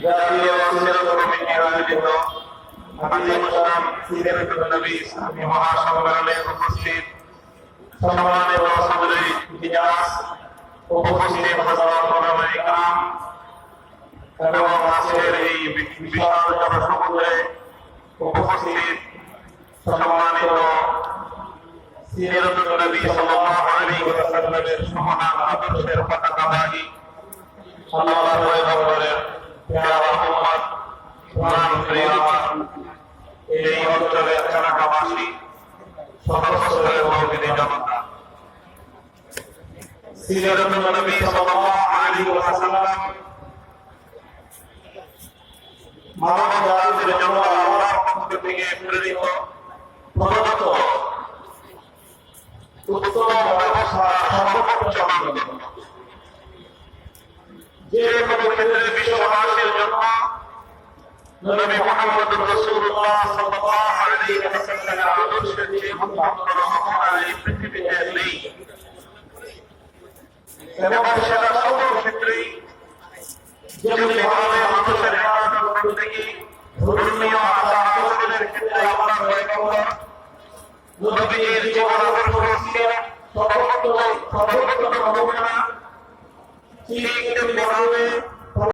জাতীয় সিরাত কমিটি আয়োজিত আজিম শান সিরাতুন নবী ইসলামী মহাসম্মেলনে উপস্থিত সম্মানিত সদরে ইতিহাস উপস্থিত হযরত ওলামায়ে ইকরাম এবং আজকের এই বিশাল জনসমুদ্রে উপস্থিত সম্মানিত সিরাতুন নবী সাল্লাল্লাহু আলাইহি ওয়াসাল্লামের সমাধান আদর্শের পতাকাবাহী আল্লাহর পয়গম্বরের প্যারা উম্মত প্রাণ প্রিয় এই অঞ্চলের এলাকাবাসী সর্বস্তরের মুমিন জনতা সিরাতুন নবী সাল্লাল্লাহু আলাইহি ওয়াসাল্লাম মানব জাতির জন্য আল্লাহর পক্ষ থেকে প্রেরিত প্রদত্ত উত্তম ব্যবস্থা সর্বোচ্চ মানদণ্ড যে কোনো ক্ষেত্রে বিশ্ববাসীর জন্য নবী মুহাম্মদ রাসূলুল্লাহ সাল্লাল্লাহু আলাইহি ওয়াসাল্লামের আদর্শের চেয়ে উত্তম রহমত এই পৃথিবীতে নেই এবং সেটা সকল ক্ষেত্রেই যেমনিভাবে মানুষের ইবাদত বন্দেগী ধর্মীয় আচার আচরণের ক্ষেত্রে আল্লাহর পয়গম্বর নবীর জীবন আদর্শ সর্বোত্তম নমুনা ঠিক তেমনিভাবে